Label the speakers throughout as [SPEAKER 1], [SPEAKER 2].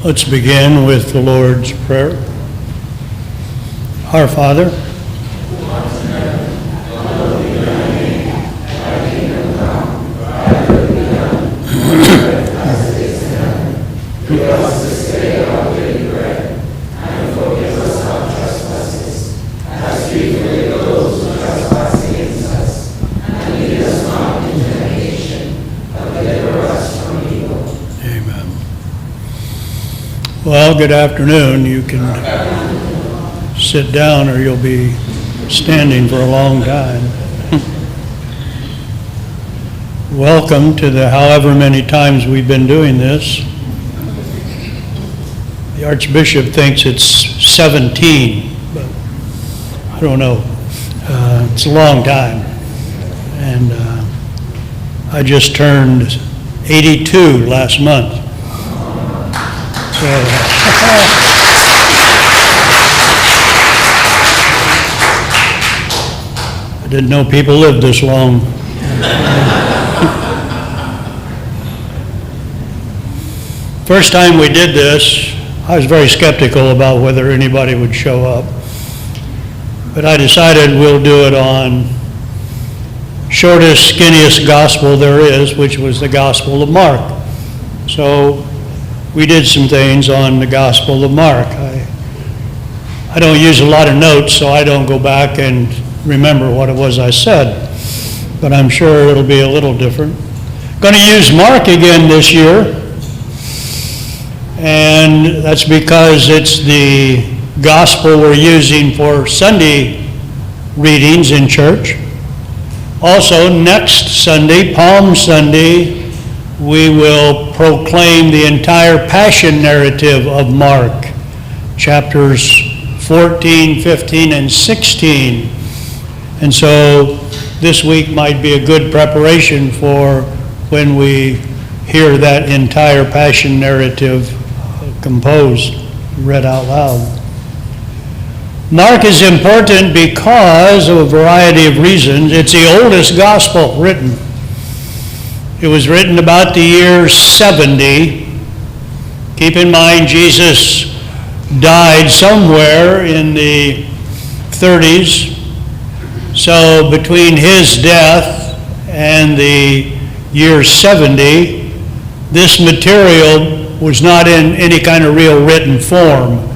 [SPEAKER 1] Let's begin with the Lord's Prayer. Our Father,
[SPEAKER 2] give us this day our daily bread, and forgive us our trespasses, as we forgive those who trespass against us. And lead us not into temptation, but deliver us from evil.
[SPEAKER 1] Amen. Well, good afternoon. You can sit down or you'll be standing for a long time. Welcome to the however many times we've been doing this. The Archbishop thinks it's 17, but I don't know. It's a long time. And I just turned 82 last month. So, I didn't know people lived this long. First time we did this, I was very skeptical about whether anybody would show up. But I decided we'll do it on shortest, skinniest gospel there is, which was the Gospel of Mark. So we did some things on the Gospel of Mark. I don't use a lot of notes, so I don't go back and remember what it was I said. But I'm sure it'll be a little different. Going to use Mark again this year. And that's because it's the gospel we're using for Sunday readings in church. Also, next Sunday, Palm Sunday, we will proclaim the entire Passion narrative of Mark, chapters 14, 15, and 16. And so this week might be a good preparation for when we hear that entire Passion narrative composed, read out loud. Mark is important because of a variety of reasons. It's the oldest gospel written. It was written about the year 70. Keep in mind, Jesus died somewhere in the 30s. So between his death and the year 70, this material was not in any kind of real written form.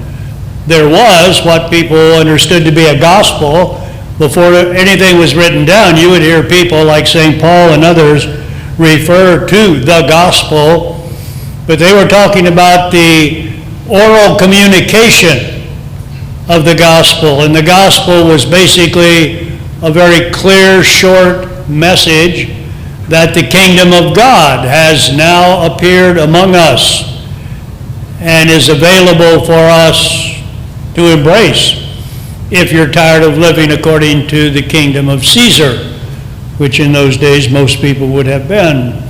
[SPEAKER 1] There was what people understood to be a gospel. Before anything was written down, you would hear people like St. Paul and others refer to the gospel, but they were talking about the oral communication of the gospel, and the gospel was basically a very clear, short message that the kingdom of God has now appeared among us and is available for us to embrace if you're tired of living according to the kingdom of Caesar, which in those days most people would have been.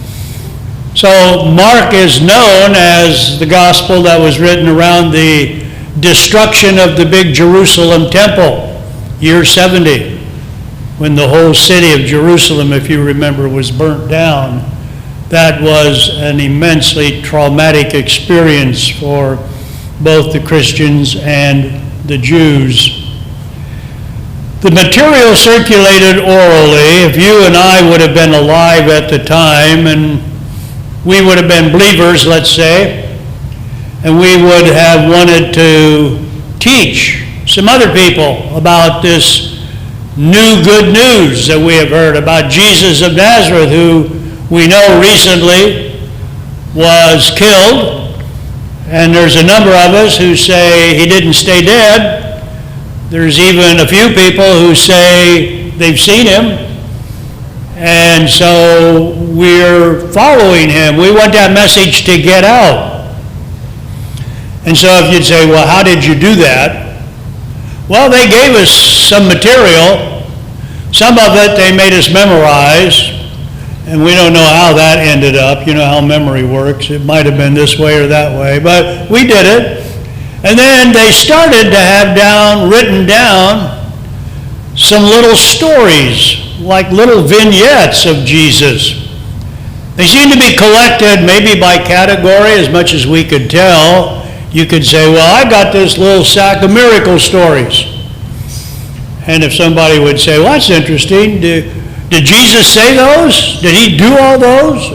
[SPEAKER 1] So Mark is known as the gospel that was written around the destruction of the big Jerusalem temple, year 70, when the whole city of Jerusalem, if you remember, was burnt down. That was an immensely traumatic experience for both the Christians and the Jews. The material circulated orally. If you and I would have been alive at the time, and we would have been believers, let's say, and we would have wanted to teach some other people about this new good news that we have heard about Jesus of Nazareth, who we know recently was killed, and there's a number of us who say he didn't stay dead. There's even a few people who say they've seen him, and so we're following him. We want that message to get out. And so if you'd say, well, how did you do that? Well, they gave us some material. Some of it they made us memorize. And we don't know how that ended up. You know how memory works. It might have been this way or that way, but we did it. And then they started to have written down some little stories, like little vignettes of Jesus. They seem to be collected maybe by category, as much as we could tell, You could say, well, I got this little sack of miracle stories. And if somebody would say, well, that's interesting. Did Jesus say those? Did he do all those?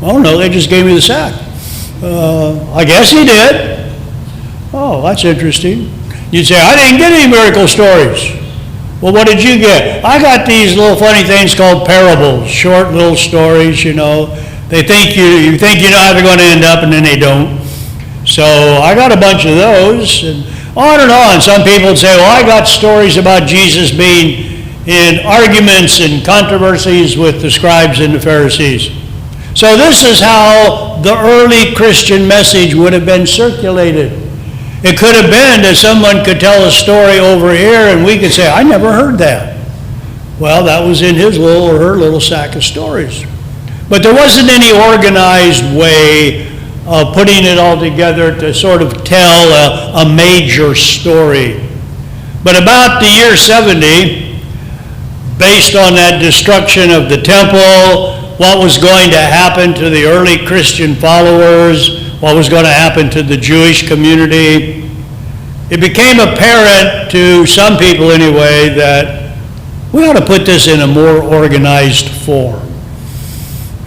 [SPEAKER 1] Oh, no, they just gave me the sack. I guess he did. Oh, that's interesting. You'd say, I didn't get any miracle stories. Well, what did you get? I got these little funny things called parables, short little stories, you know. They think you think you know how they're going to end up, and then they don't. So I got a bunch of those, and on and on. Some people would say, well, I got stories about Jesus being in arguments and controversies with the scribes and the Pharisees. So this is how the early Christian message would have been circulated. It could have been that someone could tell a story over here and we could say, I never heard that. Well, that was in his little or her little sack of stories. But there wasn't any organized way of putting it all together to sort of tell a major story. But about the year 70, based on that destruction of the temple, what was going to happen to the early Christian followers, what was going to happen to the Jewish community, it became apparent to some people anyway that we ought to put this in a more organized form.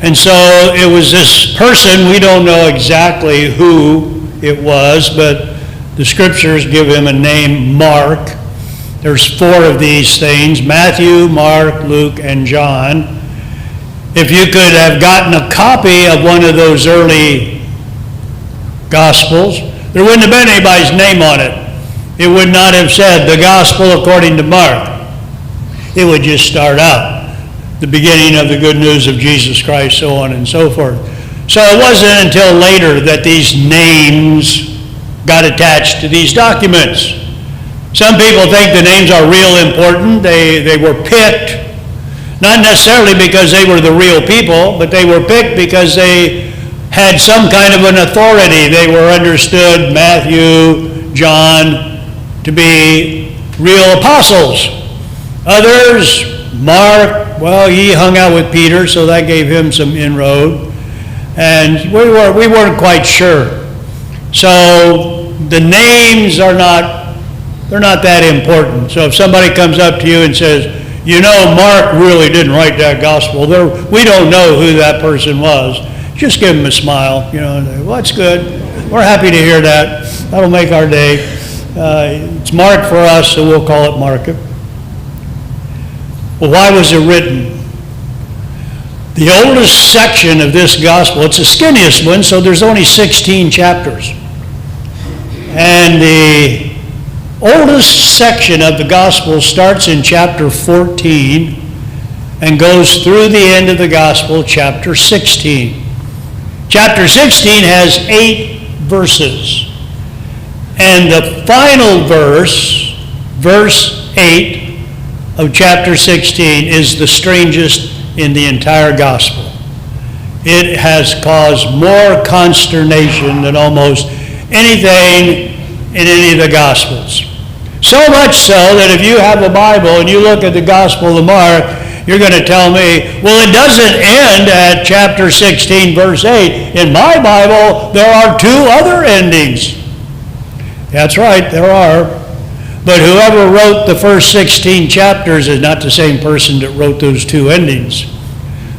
[SPEAKER 1] And so it was this person, we don't know exactly who it was, but the scriptures give him a name, Mark. There's 4 of these things, Matthew, Mark, Luke, and John. If you could have gotten a copy of one of those early Gospels, there wouldn't have been anybody's name on it. It would not have said the Gospel according to Mark. It would just start out, the beginning of the good news of Jesus Christ, so on and so forth. So it wasn't until later that these names got attached to these documents. Some people think the names are real important. They were picked, not necessarily because they were the real people, but they were picked because they had some kind of an authority. They were understood, Matthew, John, to be real apostles. Others, Mark, well, he hung out with Peter, so that gave him some inroad. And we weren't quite sure. So the names they're not that important. So if somebody comes up to you and says, you know, Mark really didn't write that gospel, we don't know who that person was, just give them a smile, you know, well, that's good. We're happy to hear that. That'll make our day. It's Mark for us, so we'll call it Mark. Well, why was it written? The oldest section of this gospel, it's the skinniest one, so there's only 16 chapters. And the oldest section of the gospel starts in chapter 14 and goes through the end of the gospel, chapter 16. Chapter 16 has 8 verses. And the final verse, verse 8 of chapter 16, is the strangest in the entire gospel. It has caused more consternation than almost anything in any of the gospels. So much so that if you have a Bible and you look at the Gospel of Mark, you're going to tell me, well, it doesn't end at chapter 16, verse 8. In my Bible, there are 2 other endings. That's right, there are. But whoever wrote the first 16 chapters is not the same person that wrote those 2 endings.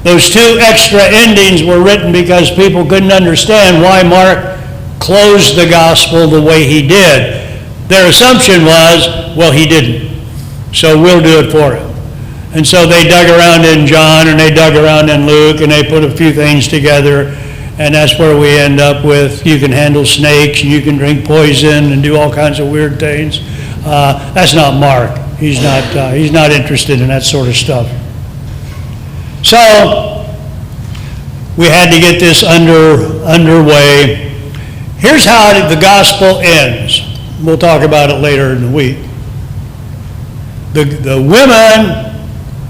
[SPEAKER 1] Those 2 extra endings were written because people couldn't understand why Mark closed the gospel the way he did. Their assumption was, well, he didn't, so we'll do it for him. And so they dug around in John and they dug around in Luke and they put a few things together, and that's where we end up with you can handle snakes and you can drink poison and do all kinds of weird things. That's not Mark. He's not interested in that sort of stuff. So we had to get this underway. Here's how the gospel ends. We'll talk about it later in the week. The women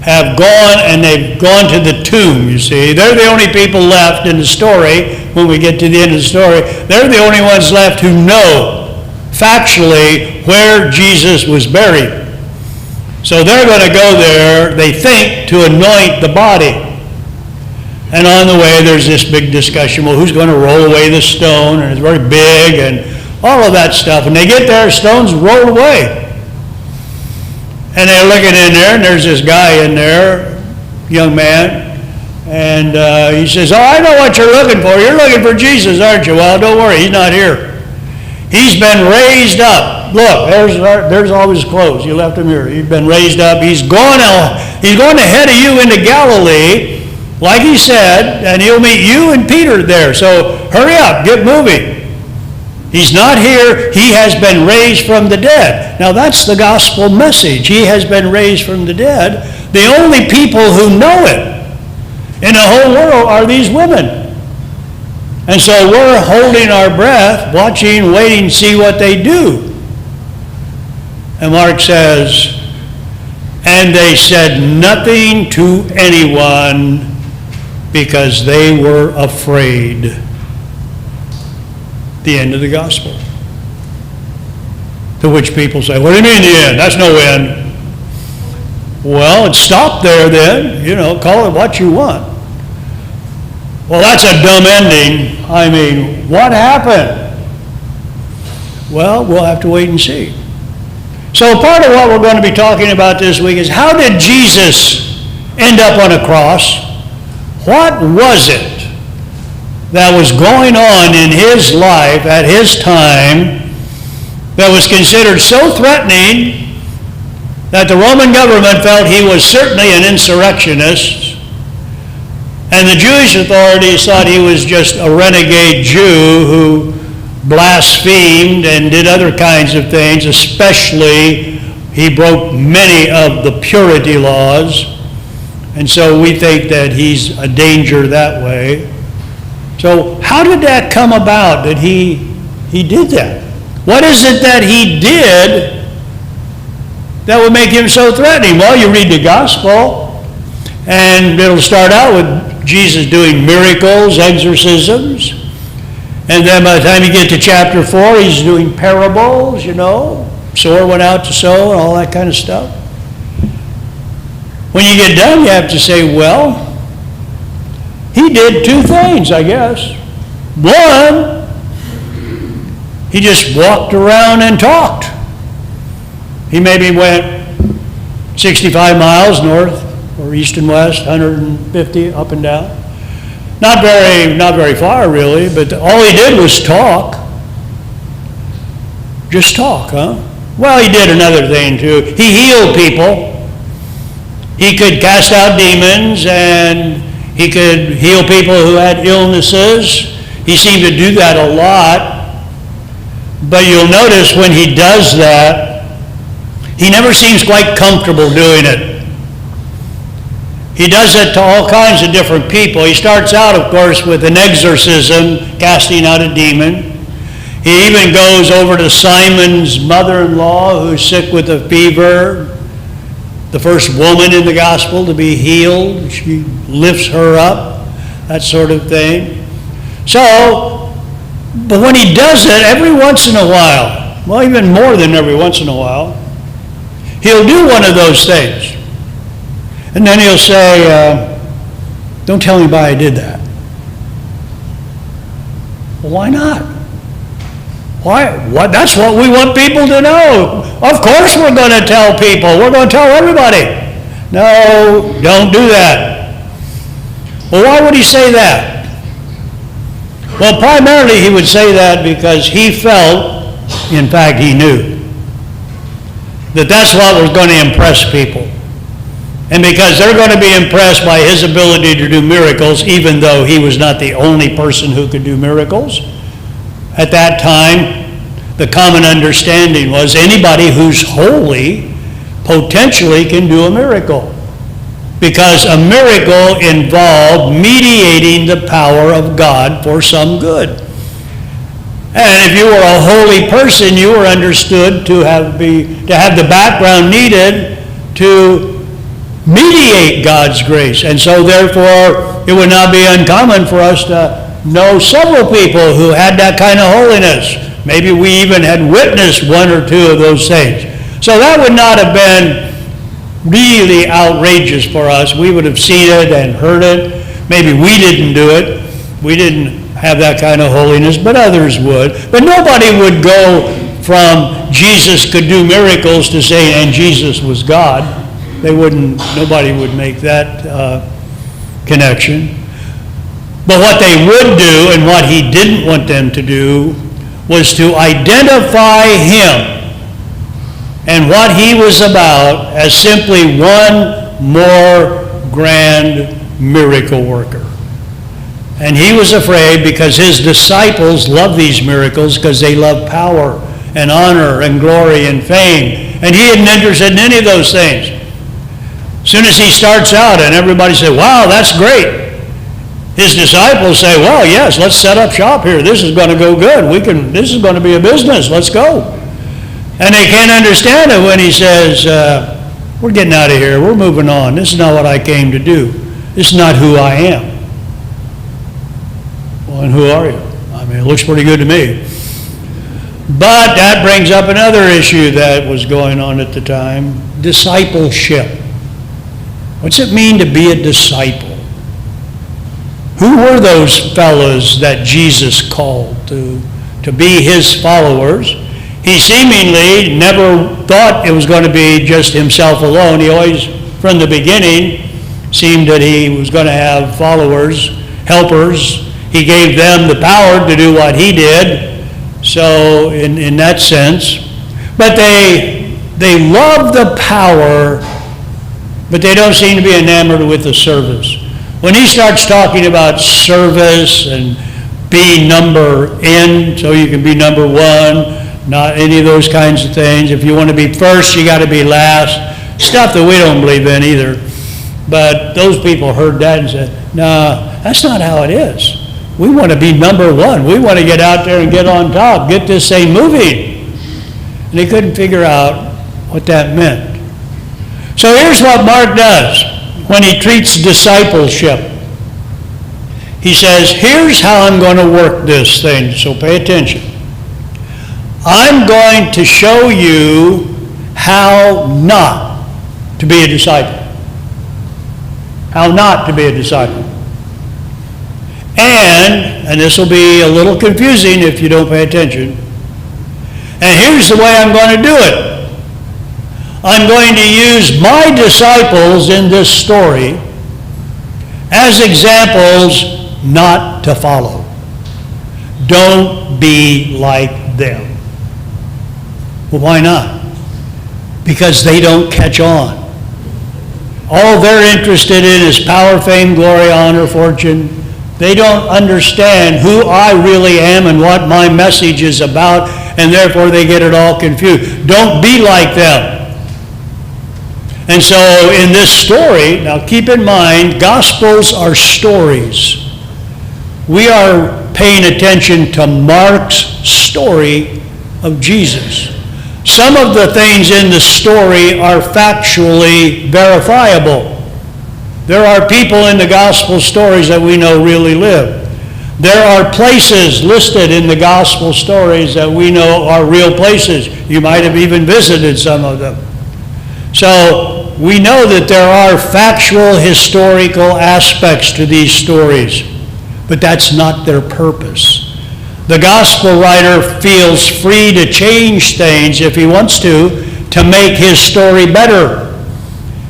[SPEAKER 1] have gone, and they've gone to the tomb, you see. They're the only people left in the story. When we get to the end of the story, they're the only ones left who know factually where Jesus was buried. So they're going to go there, they think, to anoint the body. And on the way, there's this big discussion, well, who's going to roll away the stone? And it's very big, and all of that stuff. And they get there, stones rolled away. And they're looking in there, and there's this guy in there, young man, and he says, oh, I know what you're looking for. You're looking for Jesus, aren't you? Well, don't worry, he's not here. He's been raised up. Look, there's all his clothes. You left him here. He's been raised up. He's going ahead of you into Galilee, like he said, and he'll meet you and Peter there. So hurry up, get moving. He's not here. He has been raised from the dead. Now that's the gospel message. He has been raised from the dead. The only people who know it in the whole world are these women. And so we're holding our breath, watching, waiting to see what they do. And Mark says, and they said nothing to anyone because they were afraid. The end of the gospel. To which people say, what do you mean the end? That's no end. Well, it stopped there then. Call it what you want. Well, that's a dumb ending. I mean, what happened? Well, we'll have to wait and see. So part of what we're going to be talking about this week is how did Jesus end up on a cross? What was it that was going on in his life at his time that was considered so threatening that the Roman government felt he was certainly an insurrectionist, and the Jewish authorities thought he was just a renegade Jew who blasphemed and did other kinds of things, especially he broke many of the purity laws, and so we think that he's a danger that way. So how did that come about that he did that? What is it that he did that would make him so threatening? Well, you read the gospel, and it'll start out with Jesus doing miracles, exorcisms, and then by the time you get to chapter 4, he's doing parables, sower went out to sow and all that kind of stuff. When you get done, you have to say, well, he did two things, I guess. One, he just walked around and talked. He maybe went 65 miles north or east and west, 150 up and down. Not very far really, but all he did was talk. Just talk, huh? Well, he did another thing too. He healed people. He could cast out demons and he could heal people who had illnesses. He seemed to do that a lot. But you'll notice when he does that, he never seems quite comfortable doing it. He does it to all kinds of different people. He starts out, of course, with an exorcism, casting out a demon. He even goes over to Simon's mother-in-law who's sick with a fever. The first woman in the gospel to be healed. She lifts her up, that sort of thing. So, but when he does it, every once in a while, well, even more than every once in a while, he'll do one of those things. And then he'll say, don't tell anybody I did that. Well, why not? Why? What? That's what we want people to know. Of course we're going to tell people. We're going to tell everybody. No, don't do that. Well, why would he say that? Well, primarily he would say that because he felt, in fact he knew, that that's what was going to impress people. And because they're going to be impressed by his ability to do miracles, even though he was not the only person who could do miracles. At that time, the common understanding was anybody who's holy potentially can do a miracle. Because a miracle involved mediating the power of God for some good. And if you were a holy person, you were understood to have the background needed to mediate God's grace. And so therefore, it would not be uncommon for us to know several people who had that kind of holiness. Maybe we even had witnessed one or two of those things. So that would not have been really outrageous for us. We would have seen it and heard it. Maybe we didn't do it. We didn't have that kind of holiness, but others would. But nobody would go from Jesus could do miracles to say, and Jesus was God. Nobody would make that connection. But what they would do, and what he didn't want them to do, was to identify him and what he was about as simply one more grand miracle worker. And he was afraid because his disciples love these miracles because they love power and honor and glory and fame. And he isn't interested in any of those things. As soon as he starts out and everybody says, wow, that's great. His disciples say, well, yes, let's set up shop here. This is going to go good. This is going to be a business. Let's go. And they can't understand it when he says, we're getting out of here. We're moving on. This is not what I came to do. This is not who I am. Well, and who are you? I mean, it looks pretty good to me. But that brings up another issue that was going on at the time, discipleship. What's it mean to be a disciple? Who were those fellows that Jesus called to be his followers? He seemingly never thought it was going to be just himself alone. He always, from the beginning, seemed that he was going to have followers, helpers. He gave them the power to do what he did. So in that sense, but they love the power, but they don't seem to be enamored with the service. When he starts talking about service and be number N, so you can be number one, not any of those kinds of things. If you want to be first, you got to be last. Stuff that we don't believe in either. But those people heard that and said, no, that's not how it is. We want to be number one. We want to get out there and get on top, get this thing moving. And they couldn't figure out what that meant. So here's what Mark does when he treats discipleship. He says, here's how I'm going to work this thing, so pay attention. I'm going to show you how not to be a disciple. How not to be a disciple. And this will be a little confusing if you don't pay attention. And here's the way I'm going to do it. I'm going to use my disciples in this story as examples not to follow. Don't be like them. Well, why not? Because they don't catch on. All they're interested in is power, fame, glory, honor, fortune. They don't understand who I really am and what my message is about, and therefore they get it all confused. Don't be like them. And so in this story, now keep in mind, Gospels are stories. We are paying attention to Mark's story of Jesus. Some of the things in the story are factually verifiable. There are people in the gospel stories that we know really live. There are places listed in the gospel stories that we know are real places. You might have even visited some of them. So we know that there are factual, historical aspects to these stories, but that's not their purpose. The gospel writer feels free to change things if he wants to make his story better.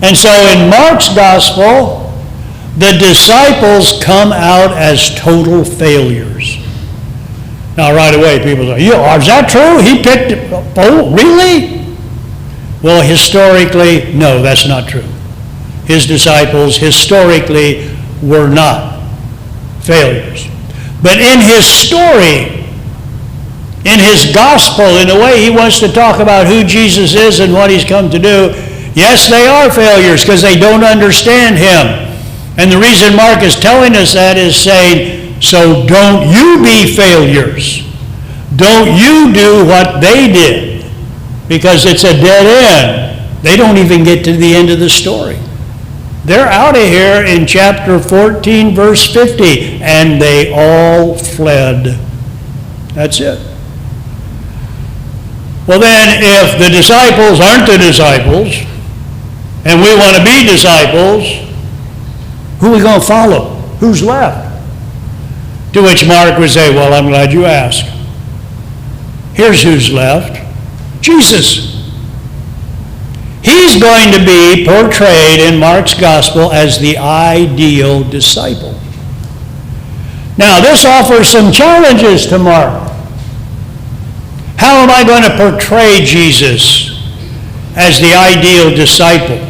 [SPEAKER 1] And so in Mark's gospel, the disciples come out as total failures. Now right away people say, is that true? He picked it. Oh, really? Well, historically, no, that's not true. His disciples historically were not failures. But in his story, in his gospel, in the way he wants to talk about who Jesus is and what he's come to do, yes, they are failures because they don't understand him. And the reason Mark is telling us that is saying, so don't you be failures. Don't you do what they did, because it's a dead end. They don't even get to the end of the story. They're out of here in chapter 14, verse 50, and they all fled. That's it. Well then, if the disciples aren't the disciples, and we want to be disciples, who are we going to follow? Who's left? To which Mark would say, well, I'm glad you asked. Here's who's left. Jesus. He's going to be portrayed in Mark's gospel as the ideal disciple. Now, this offers some challenges to Mark. How am I going to portray Jesus as the ideal disciple?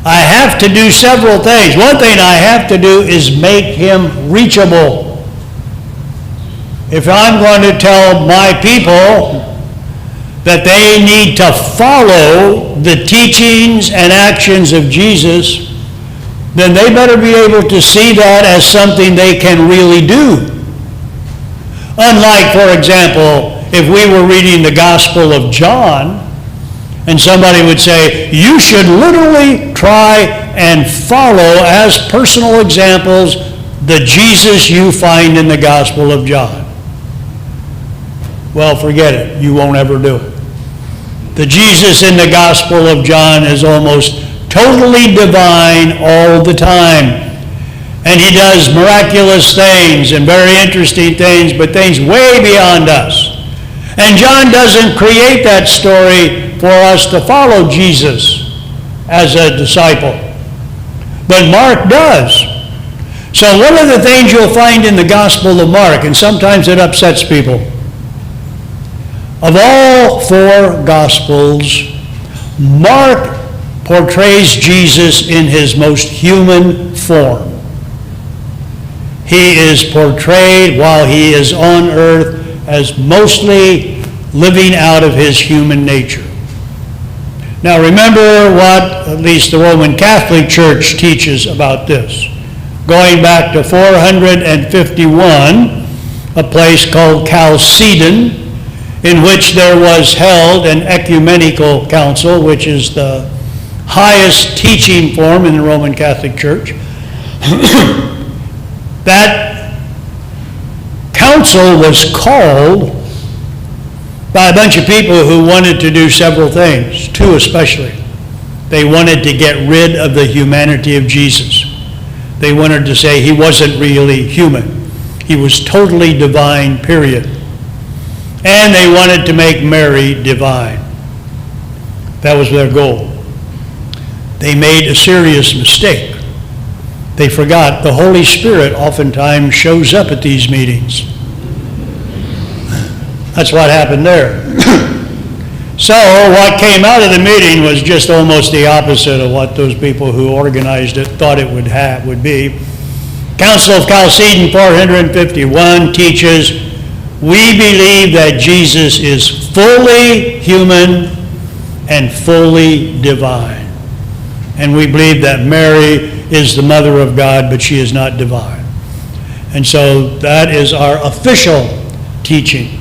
[SPEAKER 1] I have to do several things. One thing I have to do is make him reachable. If I'm going to tell my people that they need to follow the teachings and actions of Jesus, then they better be able to see that as something they can really do. Unlike, for example, if we were reading the Gospel of John, and somebody would say, you should literally try and follow as personal examples the Jesus you find in the Gospel of John. Well, forget it. You won't ever do it. The Jesus in the Gospel of John is almost totally divine all the time. And he does miraculous things and very interesting things, but things way beyond us. And John doesn't create that story for us to follow Jesus as a disciple. But Mark does. So one of the things you'll find in the Gospel of Mark, and sometimes it upsets people, of all four Gospels, Mark portrays Jesus in his most human form. He is portrayed while he is on earth as mostly living out of his human nature. Now remember what at least the Roman Catholic Church teaches about this. Going back to 451, a place called Chalcedon, in which there was held an ecumenical council, which is the highest teaching form in the Roman Catholic Church. That council was called by a bunch of people who wanted to do several things, two especially. They wanted to get rid of the humanity of Jesus. They wanted to say he wasn't really human. He was totally divine, period. And they wanted to make Mary divine. That was their goal. They made a serious mistake. They forgot the Holy Spirit oftentimes shows up at these meetings. That's what happened there. So what came out of the meeting was just almost the opposite of what those people who organized it thought it would be. Council of Chalcedon 451 teaches, we believe that Jesus is fully human and fully divine. And we believe that Mary is the mother of God, but she is not divine. And so that is our official teaching.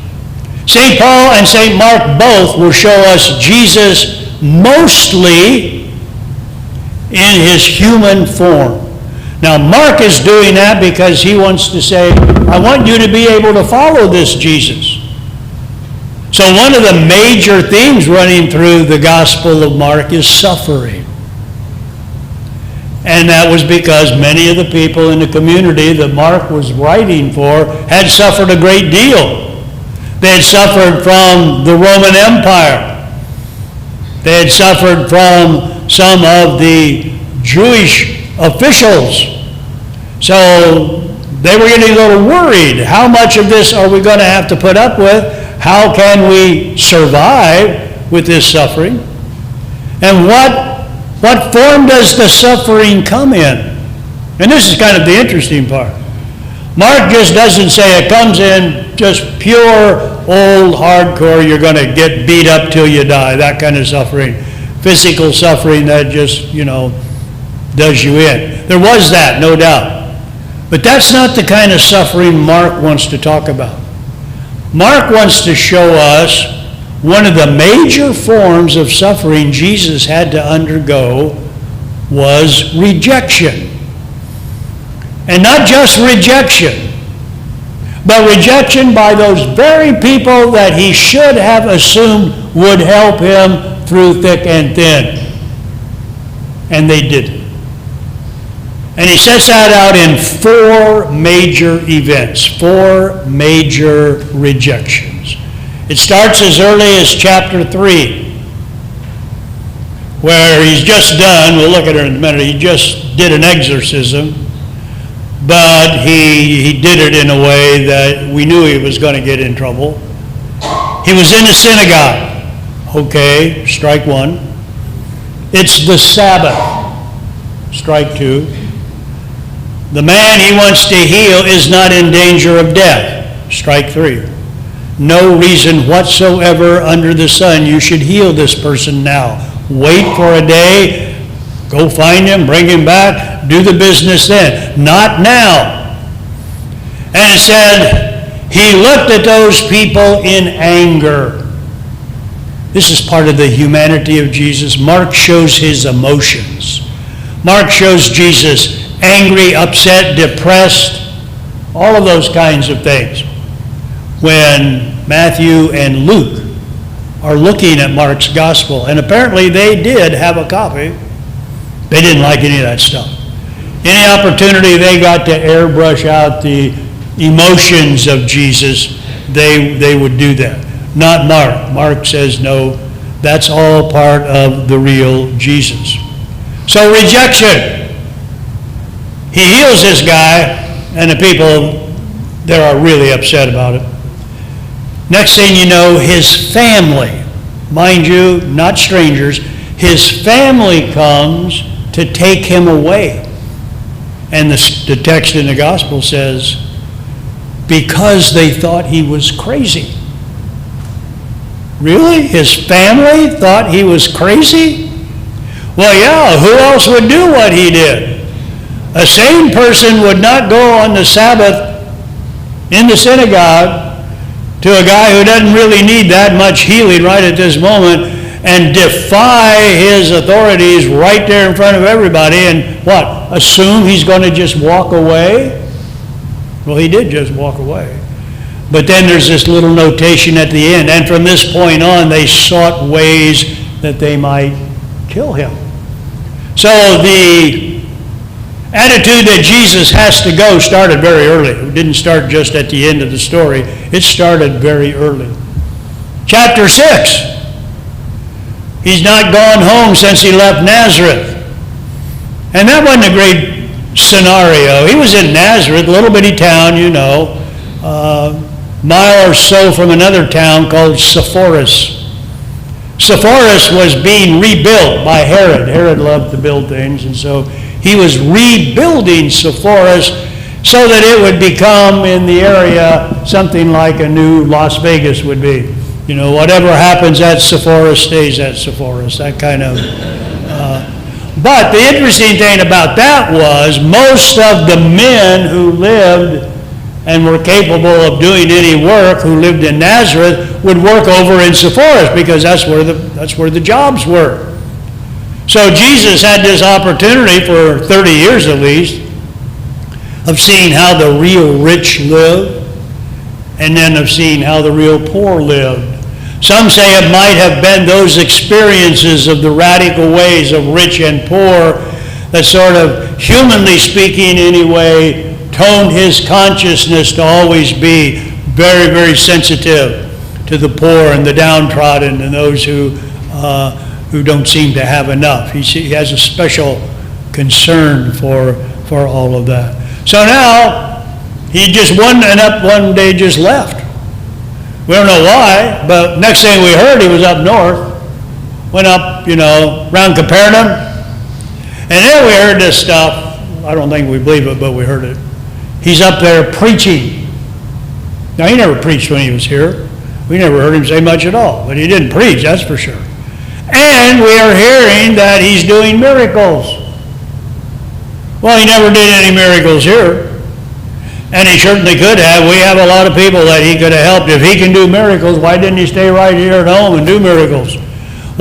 [SPEAKER 1] St. Paul and St. Mark both will show us Jesus mostly in his human form. Now, Mark is doing that because he wants to say, I want you to be able to follow this Jesus. So one of the major themes running through the Gospel of Mark is suffering. And that was because many of the people in the community that Mark was writing for had suffered a great deal. They had suffered from the Roman Empire. They had suffered from some of the Jewish officials. So they were getting a little worried. How much of this are we going to have to put up with? How can we survive with this suffering? And what form does the suffering come in? And this is kind of the interesting part. Mark just doesn't say it comes in just pure, old, hardcore, you're going to get beat up till you die, that kind of suffering. Physical suffering that just, does you in. There was that, no doubt. But that's not the kind of suffering Mark wants to talk about. Mark wants to show us one of the major forms of suffering Jesus had to undergo was rejection. And not just rejection, but rejection by those very people that he should have assumed would help him through thick and thin. And they didn't. And he sets that out in 4 major events, 4 major rejections. It starts as early as chapter 3, where he's just done, we'll look at it in a minute, he just did an exorcism, but he did it in a way that we knew he was going to get in trouble. He was in the synagogue. Okay, strike 1. It's the Sabbath. Strike 2. The man he wants to heal is not in danger of death. Strike 3. No reason whatsoever under the sun you should heal this person now. Wait for a day, go find him, bring him back, do the business then. Not now. And it said, he looked at those people in anger. This is part of the humanity of Jesus. Mark shows his emotions. Mark shows Jesus angry, upset, depressed, all of those kinds of things. When Matthew and Luke are looking at Mark's gospel, and apparently they did have a copy, they didn't like any of that stuff. Any opportunity they got to airbrush out the emotions of Jesus, they would do that. Not Mark. Mark says, no, that's all part of the real Jesus. So rejection. He heals this guy, and the people there are really upset about it. Next thing you know, his family, mind you, not strangers, his family comes to take him away. And the text in the gospel says, because they thought he was crazy. Really? His family thought he was crazy? Well, yeah, who else would do what he did? A sane person would not go on the Sabbath in the synagogue to a guy who doesn't really need that much healing right at this moment and defy his authorities right there in front of everybody and what? Assume he's going to just walk away? Well, he did just walk away. But then there's this little notation at the end, and from this point on, they sought ways that they might kill him. So the attitude that Jesus has to go started very early. It didn't start just at the end of the story. It started very early. Chapter 6. He's not gone home since he left Nazareth. And that wasn't a great scenario. He was in Nazareth, a little bitty town, you know, mile or so from another town called Sepphoris. Sepphoris was being rebuilt by Herod. Herod loved to build things, and so he was rebuilding Sepphoris so that it would become in the area something like a new Las Vegas would be. You know, whatever happens at Sepphoris stays at Sepphoris, that kind of. But the interesting thing about that was most of the men who lived and were capable of doing any work who lived in Nazareth would work over in Sepphoris because that's where the jobs were. So Jesus had this opportunity for 30 years at least of seeing how the real rich lived and then of seeing how the real poor lived. Some say it might have been those experiences of the radical ways of rich and poor that sort of, humanly speaking anyway, toned his consciousness to always be very, very sensitive to the poor and the downtrodden and those who don't seem to have enough. He has a special concern for all of that. So now, he just one day just left. We don't know why, but next thing we heard, he was up north, went up, around Capernaum, and then we heard this stuff. I don't think we believe it, but we heard it. He's up there preaching. Now, he never preached when he was here. We never heard him say much at all, but he didn't preach, that's for sure. And we are hearing that he's doing miracles. Well, he never did any miracles here. And he certainly could have. We have a lot of people that he could have helped. If he can do miracles, why didn't he stay right here at home and do miracles?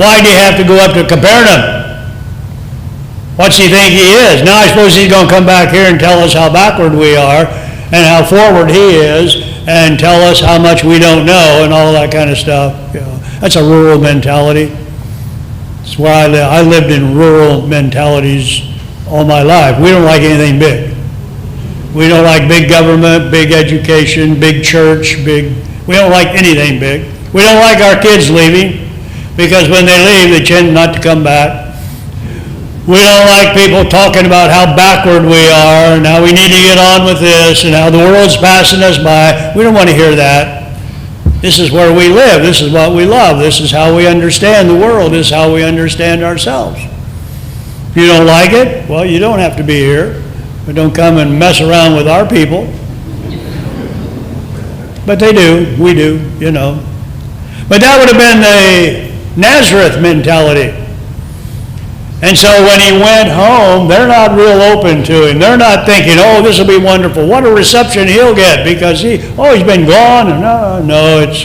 [SPEAKER 1] Why did he have to go up to Capernaum? What's he think he is? Now I suppose he's going to come back here and tell us how backward we are and how forward he is and tell us how much we don't know and all that kind of stuff. That's a rural mentality. That's where I live. I lived in rural mentalities all my life. We don't like anything big. We don't like big government, big education, big church, we don't like anything big. We don't like our kids leaving, because when they leave, they tend not to come back. We don't like people talking about how backward we are, and how we need to get on with this, and how the world's passing us by. We don't want to hear that. This is where we live. This is what we love. This is how we understand the world. This is how we understand ourselves. If you don't like it, well, you don't have to be here. But don't come and mess around with our people. But they do. We do, you know. But that would have been the Nazareth mentality. And so when he went home, they're not real open to him. They're not thinking, oh, this will be wonderful. What a reception he'll get, because he's been gone. And no, it's,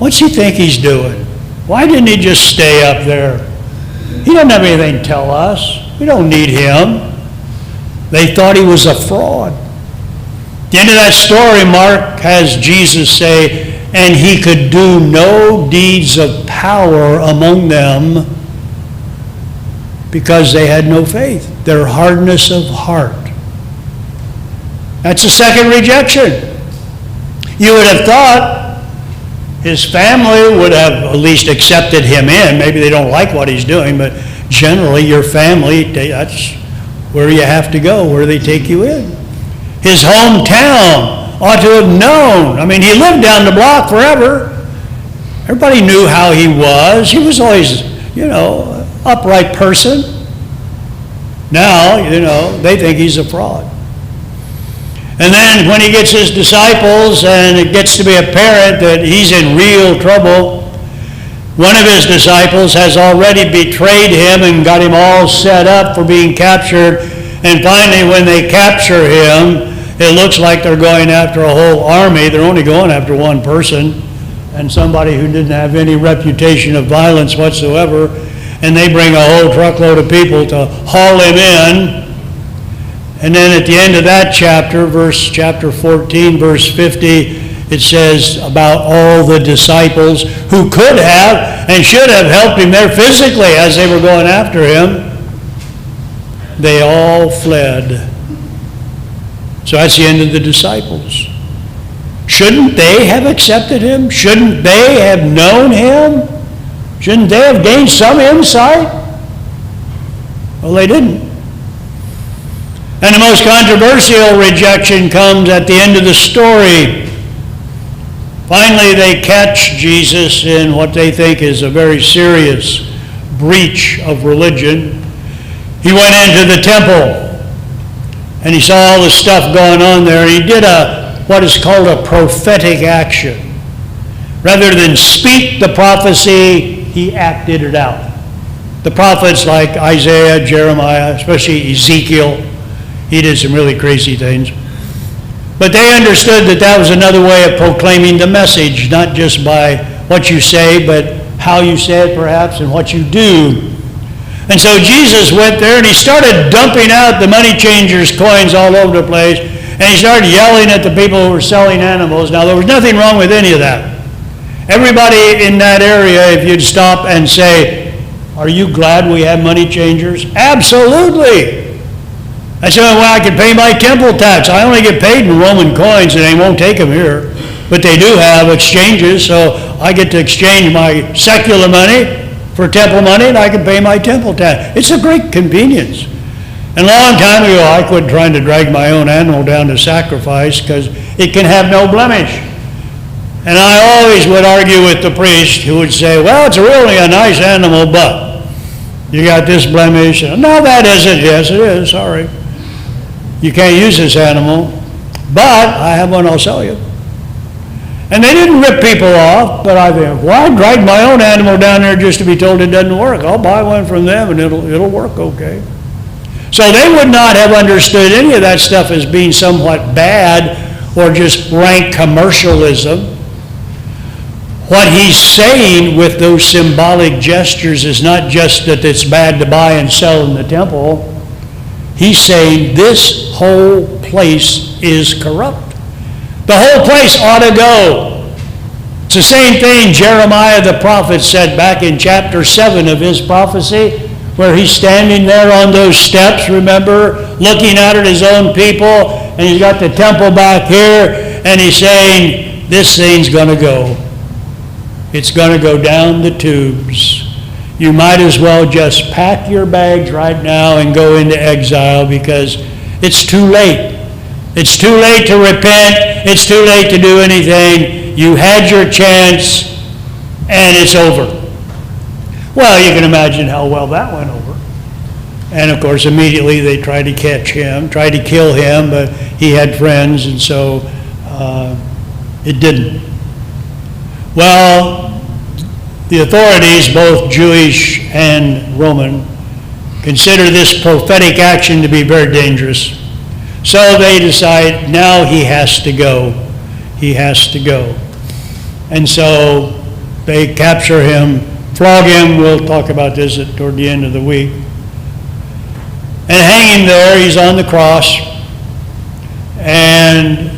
[SPEAKER 1] what's he think he's doing? Why didn't he just stay up there? He doesn't have anything to tell us. We don't need him. They thought he was a fraud. At the end of that story, Mark has Jesus say, and he could do no deeds of power among them, because they had no faith, their hardness of heart. That's the second rejection. You would have thought his family would have at least accepted him in. Maybe they don't like what he's doing, but generally your family, that's where you have to go, where they take you in. His hometown ought to have known. I mean, he lived down the block forever. Everybody knew how he was. He was always, upright person. Now, they think he's a fraud. And then when he gets his disciples and it gets to be apparent that he's in real trouble, one of his disciples has already betrayed him and got him all set up for being captured. And finally, when they capture him, it looks like they're going after a whole army. They're only going after one person, and somebody who didn't have any reputation of violence whatsoever. And they bring a whole truckload of people to haul him in. And then at the end of that chapter, chapter 14, verse 50, it says about all the disciples who could have and should have helped him there physically as they were going after him. They all fled. So that's the end of the disciples. Shouldn't they have accepted him? Shouldn't they have known him? Shouldn't they have gained some insight? Well, they didn't. And the most controversial rejection comes at the end of the story. Finally, they catch Jesus in what they think is a very serious breach of religion. He went into the temple, and he saw all the stuff going on there. He did what is called a prophetic action. Rather than speak the prophecy, he acted it out. The prophets like Isaiah, Jeremiah, especially Ezekiel, he did some really crazy things. But they understood that was another way of proclaiming the message, not just by what you say, but how you say it perhaps and what you do. And so Jesus went there and he started dumping out the money changers' coins all over the place, and he started yelling at the people who were selling animals. Now, there was nothing wrong with any of that. Everybody in that area, if you'd stop and say, are you glad we have money changers? Absolutely. I said, well, I can pay my temple tax. I only get paid in Roman coins, and they won't take them here. But they do have exchanges, so I get to exchange my secular money for temple money, and I can pay my temple tax. It's a great convenience. And a long time ago, I quit trying to drag my own animal down to sacrifice because it can have no blemish. And I always would argue with the priest who would say, well, it's really a nice animal, but you got this blemish. No, that isn't. Yes, it is. Sorry. You can't use this animal, but I have one I'll sell you. And they didn't rip people off, but I think, well, I dragged my own animal down there just to be told it doesn't work. I'll buy one from them and it'll work okay. So they would not have understood any of that stuff as being somewhat bad or just rank commercialism. What he's saying with those symbolic gestures is not just that it's bad to buy and sell in the temple. He's saying this whole place is corrupt. The whole place ought to go. It's the same thing Jeremiah the prophet said back in chapter 7 of his prophecy, where he's standing there on those steps, remember, looking out at his own people, and he's got the temple back here, and he's saying, this thing's going to go. It's going to go down the tubes. You might as well just pack your bags right now and go into exile, because it's too late. It's too late to repent. It's too late to do anything. You had your chance, and it's over. Well, you can imagine how well that went over. And of course, immediately they tried to catch him, tried to kill him, but he had friends, and so it didn't. Well, the authorities, both Jewish and Roman, consider this prophetic action to be very dangerous. So they decide now he has to go. He has to go. And so they capture him, flog him. We'll talk about this toward the end of the week. And hang him there. He's on the cross. And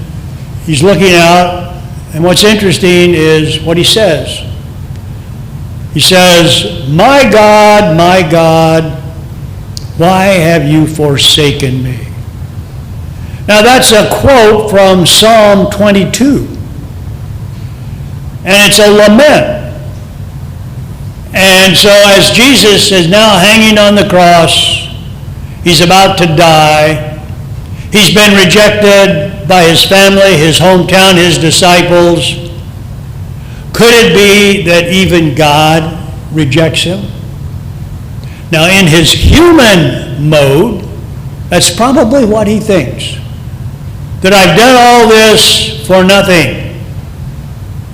[SPEAKER 1] he's looking out. And what's interesting is what he says. He says, my God, why have you forsaken me? Now that's a quote from Psalm 22. And it's a lament. And so as Jesus is now hanging on the cross, he's about to die. He's been rejected by his family, his hometown, his disciples. Could it be that even God rejects him? Now in his human mode, that's probably what he thinks. That I've done all this for nothing.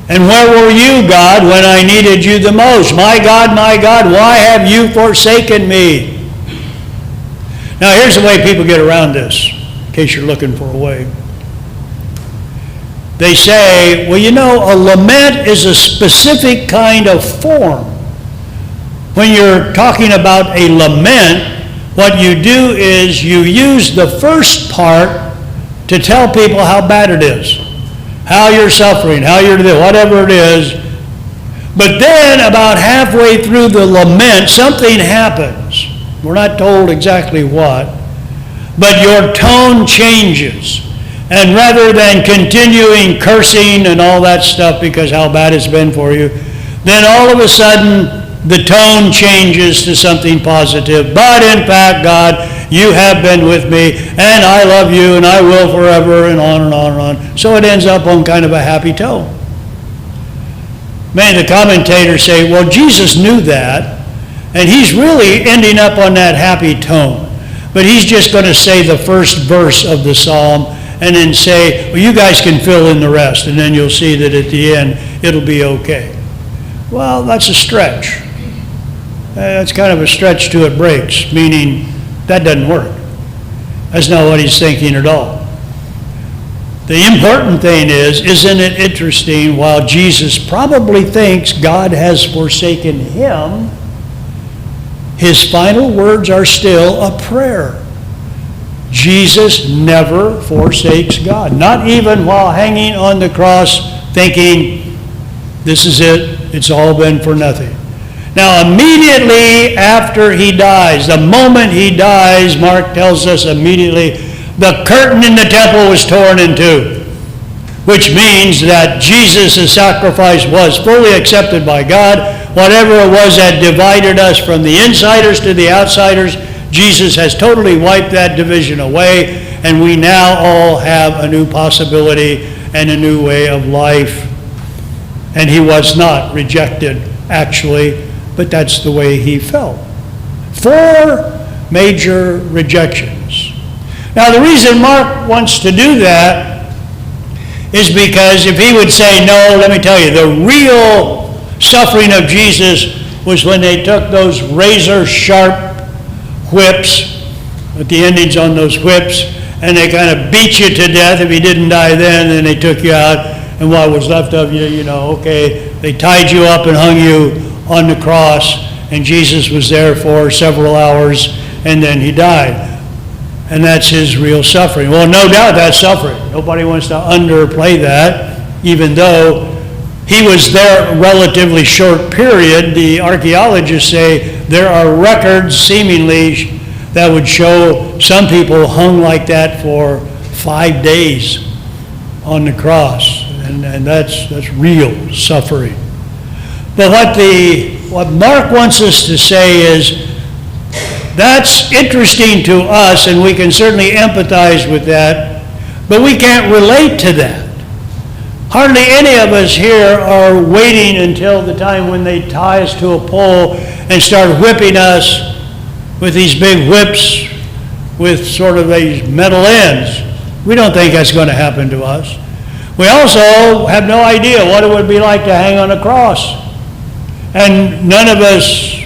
[SPEAKER 1] And where were you, God, when I needed you the most? My God, why have you forsaken me? Now here's the way people get around this, in case you're looking for a way. They say, well, you know, a lament is a specific kind of form. When you're talking about a lament, what you do is you use the first part to tell people how bad it is, how you're suffering, how you're doing, whatever it is. But then about halfway through the lament, something happens. We're not told exactly what, but your tone changes. And rather than continuing cursing and all that stuff because how bad it's been for you, then all of a sudden the tone changes to something positive. But in fact, God, you have been with me, and I love you, and I will forever, and on and on and on. So it ends up on kind of a happy tone. Many of the commentators say, well, Jesus knew that, and he's really ending up on that happy tone. But he's just going to say the first verse of the psalm, and then say, well, you guys can fill in the rest, and then you'll see that at the end, it'll be okay. Well, that's a stretch. That's kind of a stretch till it breaks, meaning that doesn't work. That's not what he's thinking at all. The important thing is, isn't it interesting, while Jesus probably thinks God has forsaken him, his final words are still a prayer. Jesus never forsakes God, not even while hanging on the cross thinking, this is it, it's all been for nothing. Now immediately after he dies, the moment he dies, Mark tells us immediately, the curtain in the temple was torn in two, which means that Jesus' sacrifice was fully accepted by God. Whatever it was that divided us from the insiders to the outsiders, Jesus has totally wiped that division away, and we now all have a new possibility and a new way of life. And he was not rejected, actually, but that's the way he felt. 4 major rejections. Now the reason Mark wants to do that is because if he would say, no, let me tell you, the real suffering of Jesus was when they took those razor-sharp whips, with the endings on those whips, and they kind of beat you to death if you didn't die then they took you out, and what was left of you, okay, they tied you up and hung you on the cross, and Jesus was there for several hours, and then he died. And that's his real suffering. Well, no doubt that's suffering. Nobody wants to underplay that, even though He was there a relatively short period. The archaeologists say there are records seemingly that would show some people hung like that for 5 days on the cross, and that's real suffering. But what Mark wants us to say is that's interesting to us, and we can certainly empathize with that, but we can't relate to that. Hardly any of us here are waiting until the time when they tie us to a pole and start whipping us with these big whips with sort of these metal ends. We don't think that's going to happen to us. We also have no idea what it would be like to hang on a cross. And none of us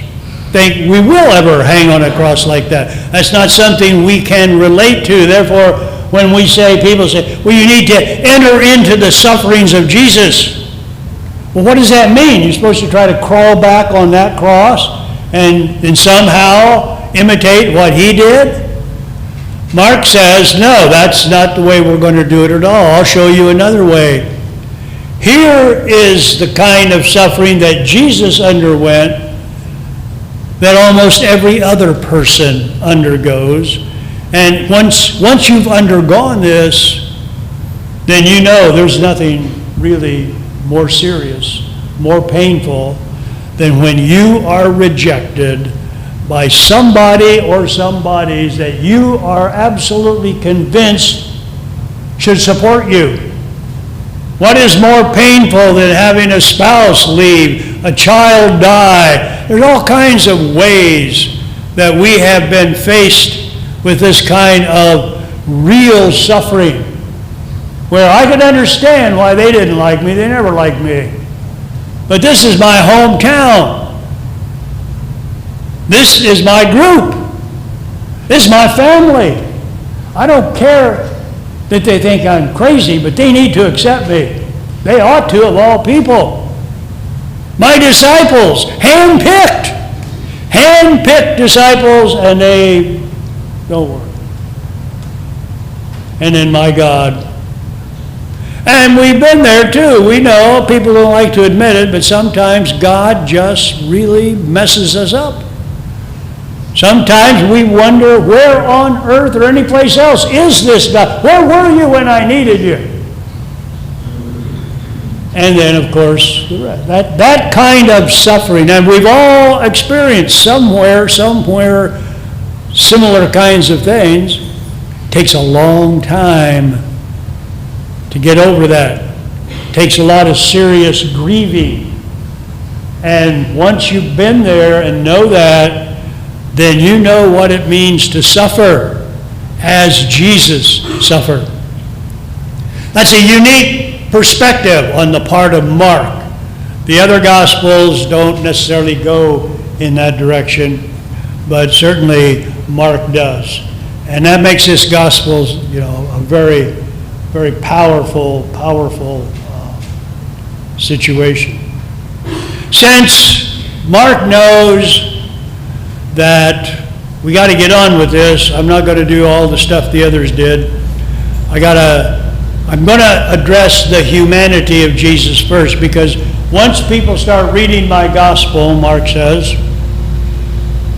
[SPEAKER 1] think we will ever hang on a cross like that. That's not something we can relate to. Therefore, when we say, people say, well, you need to enter into the sufferings of Jesus. Well, what does that mean? You're supposed to try to crawl back on that cross and somehow imitate what he did? Mark says, no, that's not the way we're going to do it at all. I'll show you another way. Here is the kind of suffering that Jesus underwent that almost every other person undergoes. And once you've undergone this, then you know there's nothing really more serious, more painful than when you are rejected by somebody or somebodies that you are absolutely convinced should support you. What is more painful than having a spouse leave, a child die? There's all kinds of ways that we have been faced with this kind of real suffering, where I can understand why they didn't like me. They never liked me. But this is my hometown. This is my group. This is my family. I don't care that they think I'm crazy, but they need to accept me. They ought to, of all people. My disciples, hand-picked disciples, and they don't work. And then my God. And we've been there too. We know people don't like to admit it, but sometimes God just really messes us up. Sometimes we wonder, where on earth or any place else is this God? Where were you when I needed you? And then, of course, the rest. That kind of suffering, and we've all experienced somewhere, similar kinds of things. It takes a long time to get over that. It takes a lot of serious grieving. And once you've been there and know that, then you know what it means to suffer as Jesus suffered. That's a unique perspective on the part of Mark. The other Gospels don't necessarily go in that direction, but certainly Mark does. And that makes this Gospel, a very, very powerful situation. Since Mark knows that we got to get on with this, I'm not going to do all the stuff the others did. I'm going to address the humanity of Jesus first, because once people start reading my gospel, Mark says,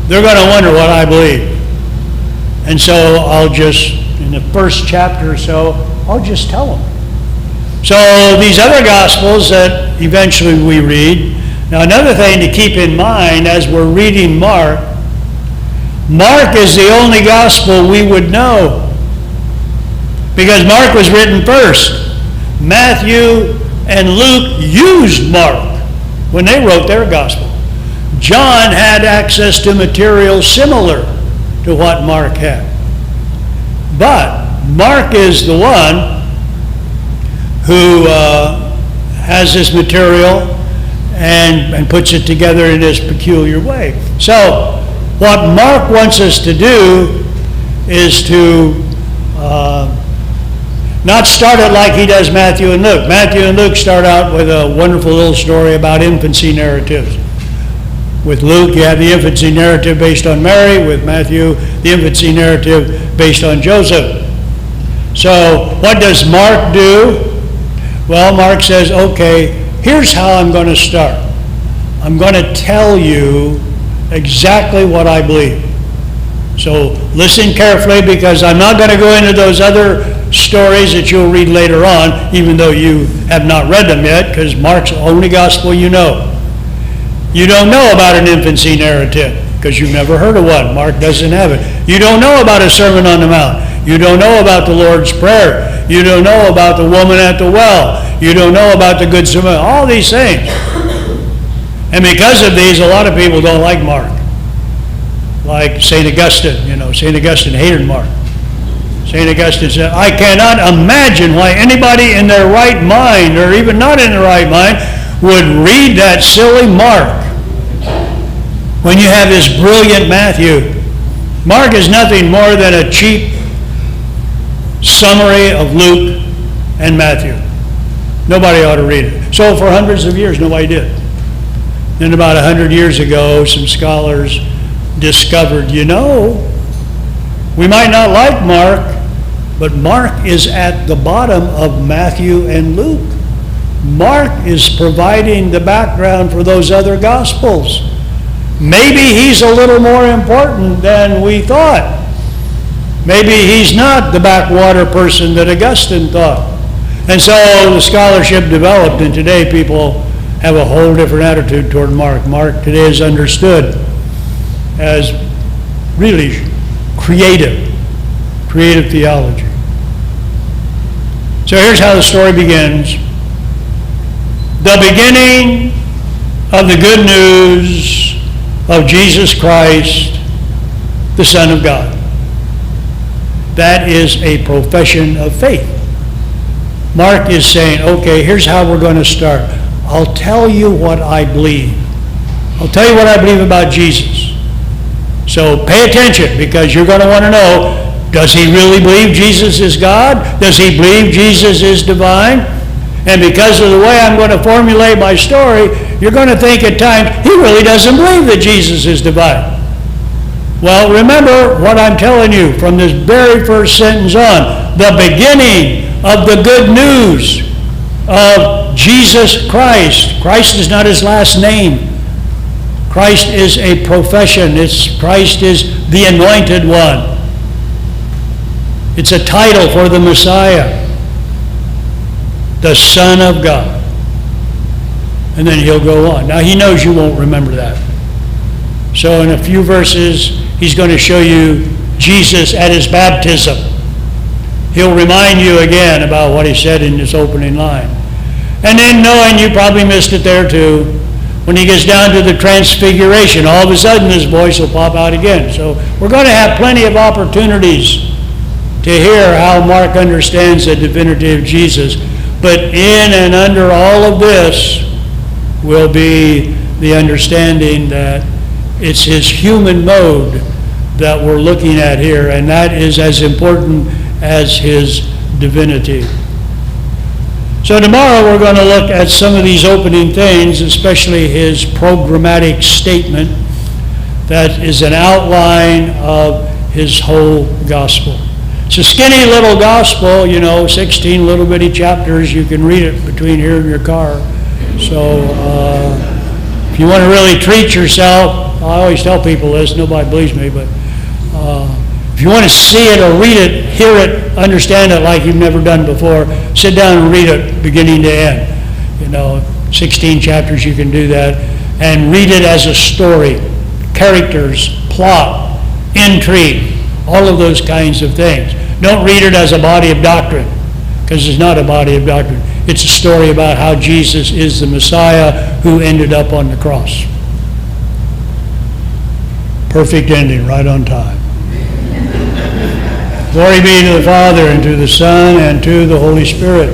[SPEAKER 1] they're going to wonder what I believe. And so I'll just, in the first chapter or so, I'll just tell them. So these other gospels that eventually we read, now another thing to keep in mind as we're reading Mark is the only gospel we would know, because Mark was written first. Matthew and Luke used Mark when they wrote their gospel. John had access to material similar to what Mark had. But Mark is the one who has this material and puts it together in this peculiar way. So what Mark wants us to do is to not start it like he does Matthew and Luke. Matthew and Luke start out with a wonderful little story about infancy narratives. With Luke, you have the infancy narrative based on Mary. With Matthew, the infancy narrative based on Joseph. So what does Mark do? Well, Mark says, okay, here's how I'm going to start. I'm going to tell you exactly what I believe. So listen carefully, because I'm not going to go into those other stories that you'll read later on, even though you have not read them yet, because Mark's the only gospel you know. You don't know about an infancy narrative, because you've never heard of one. Mark doesn't have it. You don't know about a Sermon on the Mount. You don't know about the Lord's Prayer. You don't know about the woman at the well. You don't know about the Good Samaritan. All these things. And because of these, a lot of people don't like Mark. Like St. Augustine, St. Augustine hated Mark. St. Augustine said, I cannot imagine why anybody in their right mind, or even not in their right mind, would read that silly Mark when you have this brilliant Matthew. Mark is nothing more than a cheap summary of Luke and Matthew. Nobody ought to read it. So for hundreds of years, nobody did. Then about 100 years ago, some scholars discovered, we might not like Mark, but Mark is at the bottom of Matthew and Luke. Mark is providing the background for those other gospels. Maybe he's a little more important than we thought. Maybe he's not the backwater person that Augustine thought. And so the scholarship developed, and today people have a whole different attitude toward Mark. Mark today is understood as really creative theology. So here's how the story begins. The beginning of the good news of Jesus Christ, the Son of God. That is a profession of faith. Mark is saying, okay, here's how we're going to start. I'll tell you what I believe. I'll tell you what I believe about Jesus. So pay attention, because you're going to want to know, does he really believe Jesus is God? Does he believe Jesus is divine? And because of the way I'm going to formulate my story, you're going to think at times, he really doesn't believe that Jesus is divine. Well, remember what I'm telling you from this very first sentence on. The beginning of the good news of Jesus Christ. Christ is not his last name. Christ is a profession. Christ is the anointed one. It's a title for the Messiah, the Son of God. And then he'll go on. Now he knows you won't remember that. So in a few verses, he's going to show you Jesus at his baptism. He'll remind you again about what he said in his opening line. And then, knowing you probably missed it there too, when he gets down to the transfiguration, all of a sudden his voice will pop out again. So we're going to have plenty of opportunities to hear how Mark understands the divinity of Jesus. But in and under all of this will be the understanding that it's his human mode that we're looking at here, and that is as important as his divinity. So tomorrow we're going to look at some of these opening things, especially his programmatic statement that is an outline of his whole gospel. It's a skinny little gospel, 16 little bitty chapters. You can read it between here and your car. So if you want to really treat yourself, I always tell people this, nobody believes me, but if you want to see it or read it, hear it, understand it like you've never done before, sit down and read it beginning to end. 16 chapters, you can do that. And read it as a story, characters, plot, intrigue, all of those kinds of things. Don't read it as a body of doctrine, because it's not a body of doctrine. It's a story about how Jesus is the Messiah who ended up on the cross. Perfect ending, right on time. Glory be to the Father, and to the Son, and to the Holy Spirit.